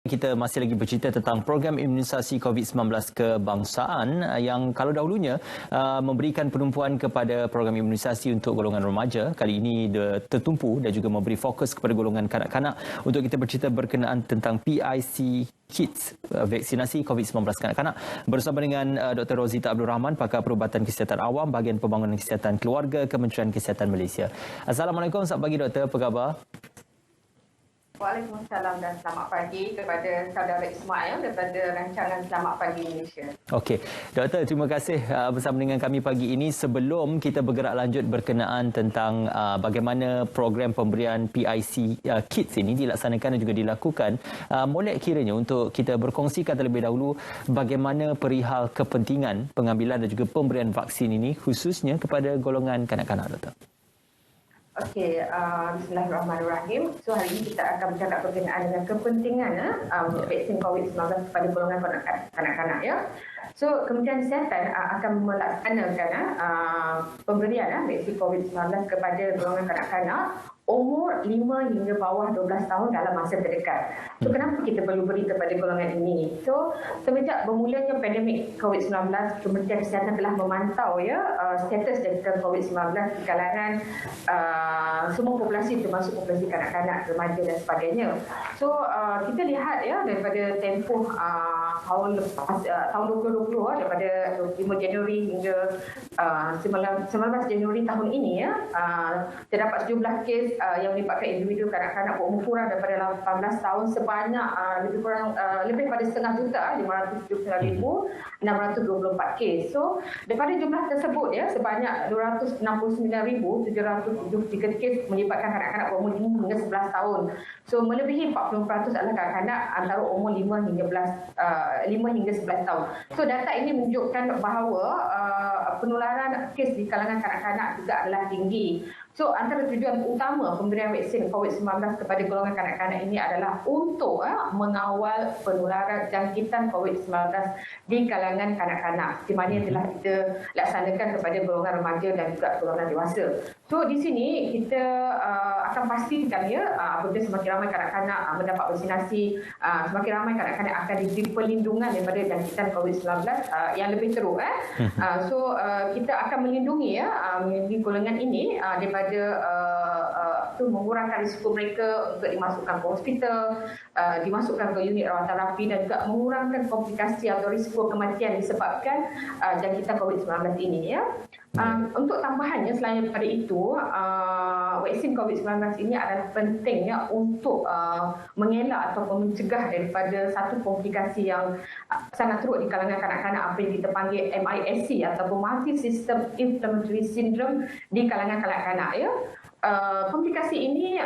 Kita masih lagi bercerita tentang program imunisasi COVID-19 kebangsaan yang kalau dahulunya memberikan penumpuan kepada program imunisasi untuk golongan remaja. Kali ini tertumpu dan juga memberi fokus kepada golongan kanak-kanak untuk kita bercerita berkenaan tentang PIC Kids, vaksinasi COVID-19 kanak-kanak. Bersama dengan Dr. Rozita Abdul Rahman, pakar perubatan kesihatan awam, bahagian pembangunan kesihatan keluarga, Kementerian Kesihatan Malaysia. Assalamualaikum, selamat pagi Doktor, apa khabar? Waalaikumsalam dan selamat pagi kepada saudara Ismail daripada rancangan Selamat Pagi Malaysia. Okey, Doktor, terima kasih bersama dengan kami pagi ini. Sebelum kita bergerak lanjut berkenaan tentang bagaimana program pemberian PIC Kids ini dilaksanakan dan juga dilakukan, molek kiranya untuk kita berkongsikan terlebih dahulu bagaimana perihal kepentingan pengambilan dan juga pemberian vaksin ini khususnya kepada golongan kanak-kanak, Doktor. Okey, bismillahirrahmanirrahim. So hari ini kita akan bercakap berkenaan dengan kepentingan vaksin COVID-19 kepada golongan kanak-kanak ya. So Kementerian Kesihatan akan melaksanakan pemberian vaksin COVID-19 kepada golongan kanak-kanak umur 5 hingga bawah 12 tahun dalam masa terdekat. So kenapa kita perlu beri kepada golongan ini? So semenjak bermulanya pandemik COVID-19, Kementerian Kesihatan telah memantau ya status daripada COVID-19 di kalangan semua populasi termasuk populasi kanak-kanak, remaja dan sebagainya. So kita lihat ya daripada tempoh tahun lepas tahun 2020 daripada 5 Januari hingga 19 Januari tahun ini ya terdapat sejumlah kes yang melibatkan individu kanak-kanak berumur kurang daripada 18 tahun sebanyak lebih pada setengah juta 579,624 kes. So daripada jumlah tersebut ya sebanyak 269,773 kes melibatkan kanak-kanak berumur 5 hingga 11 tahun. So melebihi 40% adalah kanak-kanak antara umur 5 hingga 11 tahun. So data ini menunjukkan bahawa penularan kes di kalangan kanak-kanak juga adalah tinggi. So antara tujuan utama pemberian vaksin COVID-19 kepada golongan kanak-kanak ini adalah untuk mengawal penularan jangkitan COVID-19 di kalangan kanak-kanak, di mana yang telah kita laksanakan kepada golongan remaja dan juga golongan dewasa. So di sini kita akan pastikan ya apabila semakin ramai kanak-kanak mendapat vaksinasi, semakin ramai kanak-kanak akan diberi perlindungan daripada jangkitan COVID-19 yang lebih teruk. So kita akan melindungi golongan ini daripada mengurangkan risiko mereka untuk dimasukkan ke hospital, dimasukkan ke unit rawatan rapi dan juga mengurangkan komplikasi atau risiko kematian disebabkan jangkitan COVID-19 ini ya. Untuk tambahannya selain daripada itu, vaksin COVID-19 ini adalah pentingnya untuk mengelak ataupun mencegah daripada satu komplikasi yang sangat teruk di kalangan kanak-kanak, apa yang kita panggil MIS-C ataupun Multi System Inflammatory Syndrome di kalangan kanak-kanak ya. Komplikasi ini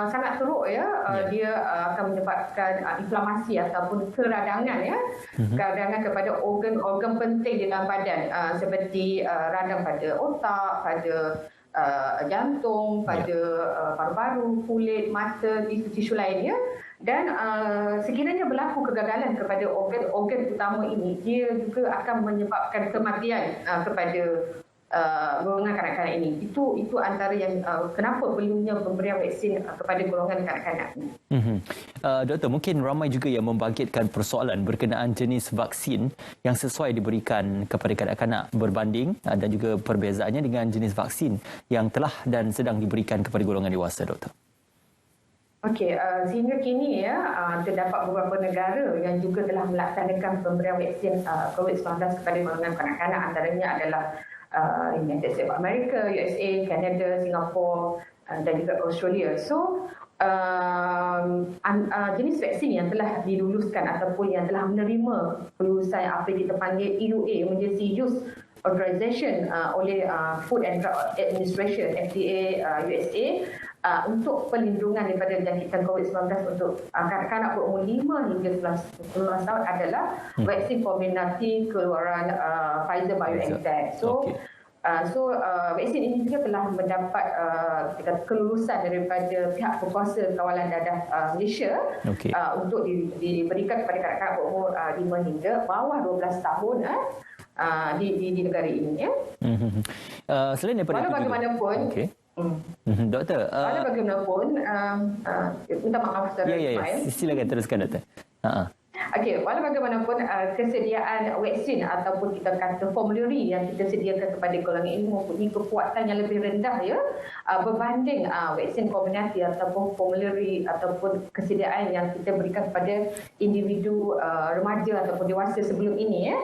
sangat teruk ya. Dia akan menyebabkan inflamasi ataupun keradangan ya, keradangan kepada organ-organ penting di dalam badan seperti radang pada otak, pada jantung, pada paru-paru, kulit, mata, tisu-tisu lainnya. Dan sekiranya berlaku kegagalan kepada organ-organ utama ini, dia juga akan menyebabkan kematian kepada golongan kanak-kanak ini. Itu antara yang kenapa perlunya pemberian vaksin kepada golongan kanak-kanak ini. Doktor, mungkin ramai juga yang membangkitkan persoalan berkenaan jenis vaksin yang sesuai diberikan kepada kanak-kanak berbanding dan juga perbezaannya dengan jenis vaksin yang telah dan sedang diberikan kepada golongan dewasa, Doktor. Okey, sehingga kini ya terdapat beberapa negara yang juga telah melaksanakan pemberian vaksin COVID-19 kepada golongan kanak-kanak, antaranya adalah United States of America, USA, Canada, Singapura dan juga Australia. So jenis vaksin yang telah diluluskan ataupun yang telah menerima kelulusan apa yang kita panggil EUA, Emergency Use Authorization oleh Food and Drug Administration FDA USA untuk perlindungan daripada jangkitan COVID-19 untuk kanak-kanak berumur 5 hingga 11 tahun adalah vaksin Comirnaty keluaran Pfizer BioNTech. So vaksin ini juga telah mendapat kelulusan daripada pihak berkuasa kawalan dadah Malaysia untuk diberikan kepada kanak-kanak berumur 5 hingga bawah 12 tahun di negara ini ya. Selain daripada walau bagaimanapun Doktor. Walau bagaimanapun, minta maaf secara Ya. Silakan teruskan, Doktor. Okey, walau bagaimanapun kesediaan vaksin ataupun kita kata formulary yang kita sediakan kepada golongan ini mempunyai kekuatan yang lebih rendah ya berbanding vaksin kombinasi ataupun formulary ataupun kesediaan yang kita berikan kepada individu remaja ataupun dewasa sebelum ini ya.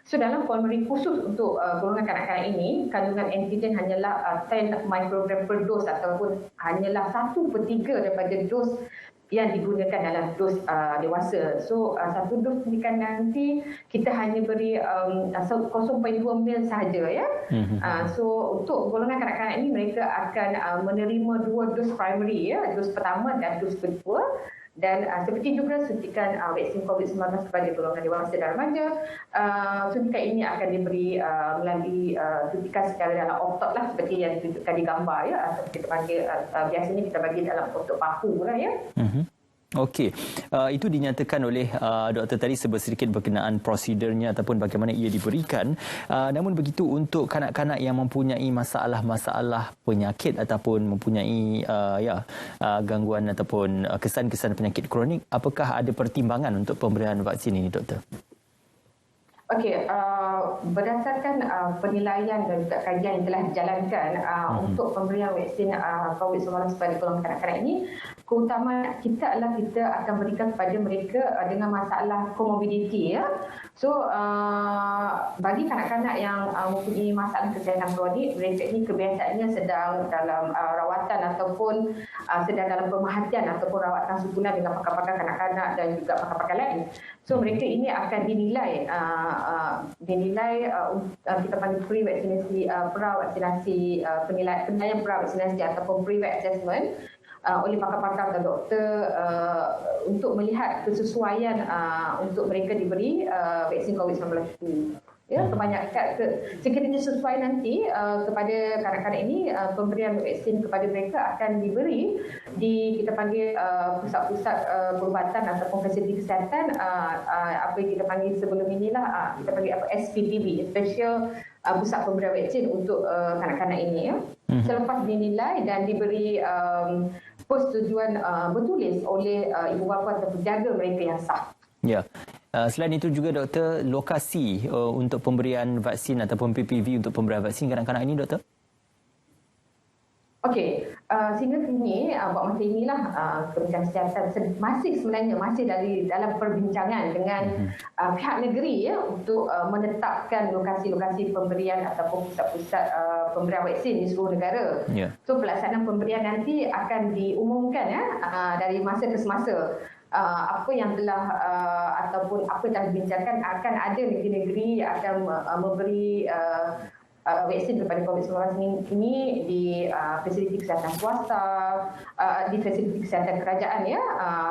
So dalam formulary khusus untuk golongan kanak-kanak ini, kandungan antigen hanyalah 10 mikrogram per dos ataupun hanyalah 1/3 daripada dos yang digunakan dalam dos dewasa. So satu dos suntikan nanti kita hanya beri 0.2 ml sahaja ya. So untuk golongan kanak-kanak ini mereka akan menerima 2 dos primary ya, dos pertama dan dos kedua. Dan seperti juga suntikan vaksin COVID-19 kepada golongan dewasa dan remaja, suntikan ini akan diberi melalui suntikan secara dalam otot lah seperti yang ditunjukkan di gambar ya, atau kita panggil biasanya kita bagi dalam otot bahu lah ya. Okey, itu dinyatakan oleh doktor tadi sedikit berkenaan prosedurnya ataupun bagaimana ia diberikan. Namun begitu untuk kanak-kanak yang mempunyai masalah-masalah penyakit ataupun mempunyai gangguan ataupun kesan-kesan penyakit kronik, apakah ada pertimbangan untuk pemberian vaksin ini, doktor? Okey, berdasarkan penilaian dan juga kajian yang telah dijalankan untuk pemberian vaksin COVID-19 kepada golongan kanak-kanak ini, keutamaan kita adalah kita akan berikan kepada mereka dengan masalah komorbiditi ya. So bagi kanak-kanak yang mempunyai masalah kesihatan kronik, mereka ini kebiasaannya sedang dalam rawatan ataupun sedang dalam pemerhatian ataupun rawatan susulan dengan pakar-pakar kanak-kanak dan juga pakar-pakar lain. So mereka ini akan dinilai kita panggil pre-vaksinasi, pra-vaksinasi, penilaian pra-vaksinasi ataupun pre-vac assessment oleh pakar-pakar atau doktor untuk melihat kesesuaian untuk mereka diberi vaksin COVID-19 ini. Ya, kebanyakan sekiranya sesuai nanti kepada kanak-kanak ini, pemberian vaksin kepada mereka akan diberi di kita panggil pusat-pusat perubatan ataupun fasiliti kesihatan apa yang kita panggil sebelum inilah kita panggil SPPB, Special Pusat Pemberian Vaksin untuk kanak-kanak ini ya. Selepas dinilai dan diberi persetujuan bertulis oleh ibu bapa atau penjaga mereka yang sah. Ya. Selain itu juga doktor, lokasi untuk pemberian vaksin ataupun PPV untuk pemberian vaksin kanak-kanak ini, doktor? Okey, sehingga kini buat masa inilah Kementerian Kesihatan masih dalam perbincangan dengan pihak negeri ya untuk menetapkan lokasi-lokasi pemberian ataupun pusat-pusat pemberian vaksin di seluruh negara. Yeah. So pelaksanaan pemberian nanti akan diumumkan ya dari masa ke semasa. Apa yang telah ataupun apa yang telah dibincangkan, akan ada negeri-negeri yang akan memberi vaksin kepada COVID-19 ini di fasiliti kesihatan swasta, di fasiliti kesihatan kerajaan ya,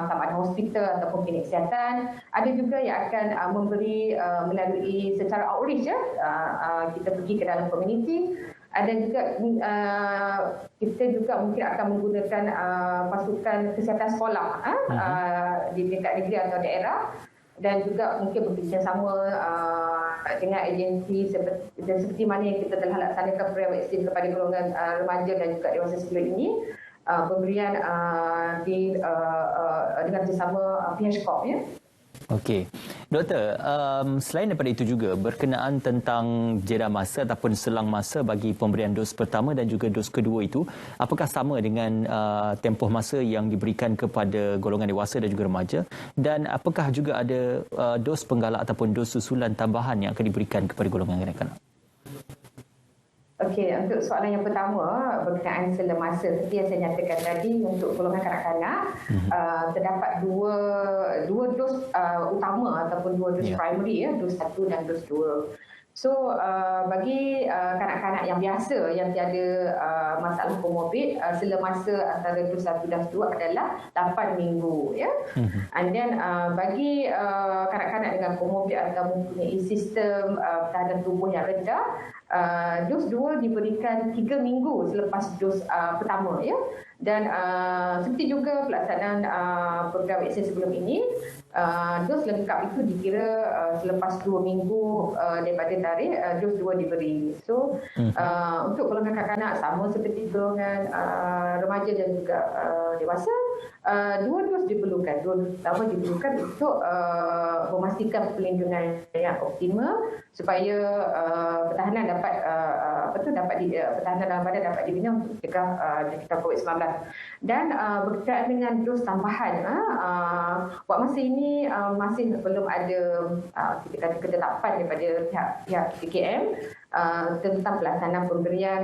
sama ada hospital ataupun klinik kesihatan. Ada juga yang akan memberi melalui secara outreach ya, kita pergi ke dalam komuniti. Ada juga kita juga mungkin akan menggunakan pasukan kesihatan sekolah di tingkat negeri atau daerah, dan juga mungkin bekerjasama dengan agensi seperti mana yang kita telah laksanakan pemberian vaksin kepada golongan remaja dan juga dewasa sebelum ini, pemberian dengan bersama PHCOP ya. Okey. Doktor, selain daripada itu juga berkenaan tentang jeda masa ataupun selang masa bagi pemberian dos pertama dan juga dos kedua itu, apakah sama dengan tempoh masa yang diberikan kepada golongan dewasa dan juga remaja, dan apakah juga ada dos penggalak ataupun dos susulan tambahan yang akan diberikan kepada golongan kanak-kanak? Okey, untuk soalan yang pertama berkenaan selang masa, seperti yang saya nyatakan tadi, untuk golongan kanak-kanak terdapat dua dos utama ataupun dua dos primary ya, dos 1 dan dos 2. So bagi kanak-kanak yang biasa yang tiada masalah komorbid, selang masa antara dos 1 dan dos 2 adalah 8 minggu ya. And then bagi kanak-kanak dengan komorbid atau mempunyai sistem tahanan tubuh yang rendah, dos 2 diberikan 3 minggu selepas dos pertama ya. Dan seperti juga pelaksanaan program vaksin sebelum ini, dos lengkap itu dikira selepas 2 minggu daripada tarikh dos 2 diberi. So untuk golongan kanak-kanak sama seperti golongan remaja dan juga dewasa, 2 dos diperlukan. 2 dos pertama diperlukan untuk memastikan perlindungan yang optimal supaya pertahanan dapat pertahanan dalam badan dapat dibina untuk mencegah jangkitan COVID-19. Dan berkaitan dengan dos tambahan, buat masa ini masih belum ada kita kata ketetapan daripada pihak PKM tentang pelaksanaan pemberian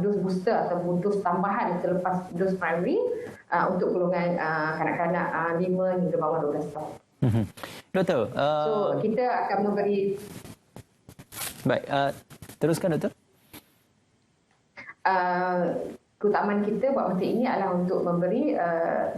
dos booster ataupun dos tambahan selepas dos primary untuk golongan kanak-kanak 5 hingga bawah 12 tahun. Doktor, so kita akan memberi. Baik, teruskan doktor. Keutamaan kita buat masa ini adalah untuk memberi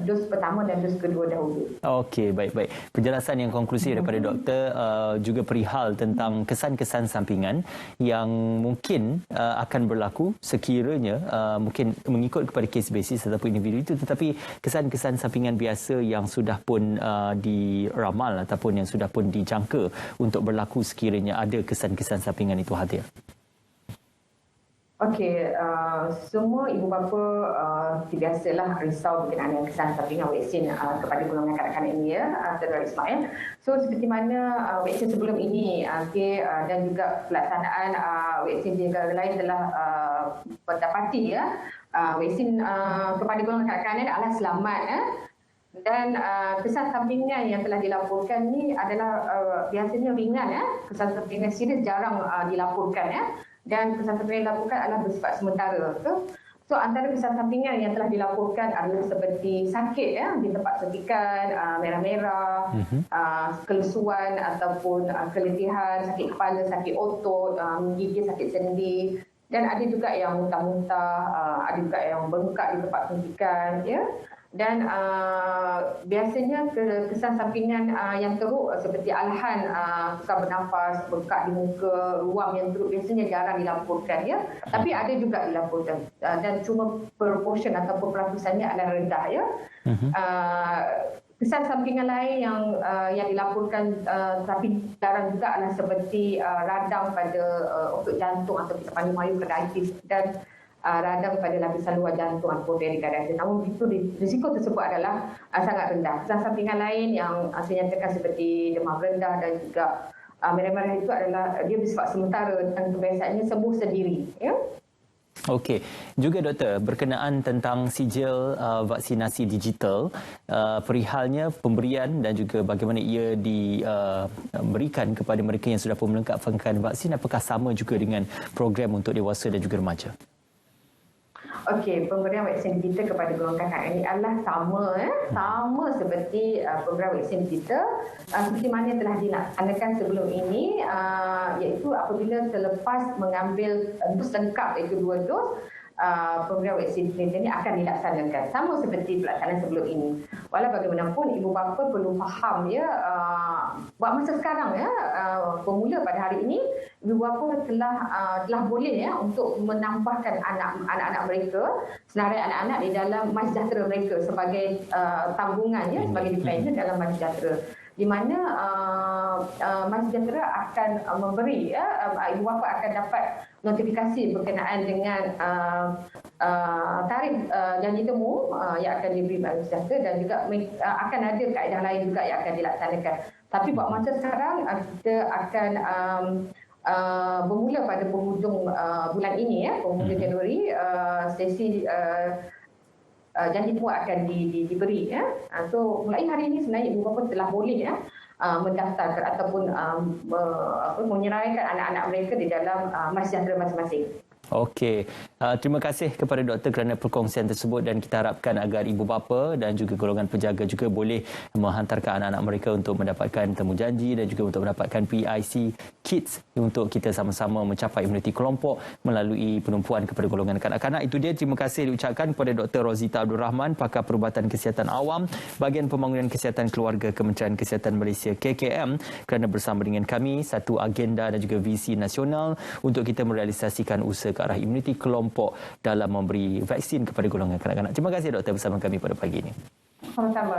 dos pertama dan dos kedua dahulu. Okey, baik-baik. Penjelasan yang konklusif daripada doktor juga perihal tentang kesan-kesan sampingan yang mungkin akan berlaku sekiranya mungkin mengikut kepada kes basis ataupun individu itu, tetapi kesan-kesan sampingan biasa yang sudah pun diramal ataupun yang sudah pun dijangka untuk berlaku sekiranya ada kesan-kesan sampingan itu hadir. Okey, semua ibu bapa biasalah risau berkenaan kesan sampingan vaksin kepada golongan kanak-kanak ini, Saudara Ismail. So seperti mana vaksin sebelum ini dan juga pelaksanaan vaksin di negara lain telah mendapati vaksin kepada golongan kanak-kanak adalah selamat. Dan kesan sampingan yang telah dilaporkan ni adalah biasanya ringan. Kesan sampingan serius jarang dilaporkan. Dan kesan sampingan yang dilaporkan adalah bersifat sementara. So antara kesan sampingan yang telah dilaporkan adalah seperti sakit di tempat suntikan, merah-merah, kelesuan ataupun keletihan, sakit kepala, sakit otot, gigi, sakit sendi. Dan ada juga yang muntah-muntah, ada juga yang bengkak di tempat suntikan. Dan biasanya kesan sampingan yang teruk seperti alahan, sukar bernafas, bengkak di muka, ruam yang teruk biasanya jarang dilaporkan. Tapi ada juga dilaporkan dan cuma proportion atau perakusannya adalah rendah. Kesan sampingan lain yang dilaporkan tapi jarang juga adalah seperti radang pada otot jantung atau kita panggil myocarditis dan radang pada lapisan luar jantung ataupun perikarditis. Namun itu risiko tersebut adalah sangat rendah. Kesan sampingan lain yang saya nyatakan seperti demam rendah dan juga merah-merah itu adalah dia bersifat sementara dan kebiasaannya sembuh sendiri. Okey, juga doktor berkenaan tentang sijil vaksinasi digital, perihalnya pemberian dan juga bagaimana ia diberikan kepada mereka yang sudah pun melengkapkan vaksin, apakah sama juga dengan program untuk dewasa dan juga remaja? Okey, pemberian vaksin digital kepada golongan kanak ini adalah sama seperti program vaksin digital seperti mana telah dilaksanakan sebelum ini, iaitu apabila selepas mengambil dos lengkap iaitu 2 dos, program vaksin digital ini akan dilaksanakan sama seperti pelaksanaan sebelum ini. Walau bagaimanapun ibu bapa perlu faham buat masa sekarang pemula pada hari ini ibu bapa telah boleh untuk menambahkan anak-anak mereka, senarai anak-anak di dalam MySejahtera mereka sebagai tanggungan sebagai dependent dalam MySejahtera, di mana MySejahtera akan memberi ibu bapa akan dapat notifikasi berkenaan dengan tarikh janji temu yang akan diberi MySejahtera dan juga akan ada kaedah lain juga yang akan dilaksanakan. Tapi buat masa sekarang kita akan bermula pada penghujung bulan ini, penghujung Januari, sesi janji temu akan diberi. So mulai hari ini sebenarnya ibu bapa telah boleh mendaftarkan ataupun menyeraikan anak-anak mereka di dalam MySejahtera masing-masing. Okey, terima kasih kepada doktor kerana perkongsian tersebut dan kita harapkan agar ibu bapa dan juga golongan penjaga juga boleh menghantarkan anak-anak mereka untuk mendapatkan temu janji dan juga untuk mendapatkan PIC kits untuk kita sama-sama mencapai imuniti kelompok melalui penumpuan kepada golongan kanak-kanak. Itu dia, terima kasih diucapkan kepada Dr. Rozita Abdul Rahman, Pakar Perubatan Kesihatan Awam, Bahagian Pembangunan Kesihatan Keluarga Kementerian Kesihatan Malaysia KKM kerana bersama dengan kami satu agenda dan juga visi nasional untuk kita merealisasikan usaha ke arah imuniti kelompok kelompok dalam memberi vaksin kepada golongan kanak-kanak. Terima kasih doktor bersama kami pada pagi ini. Sama-sama.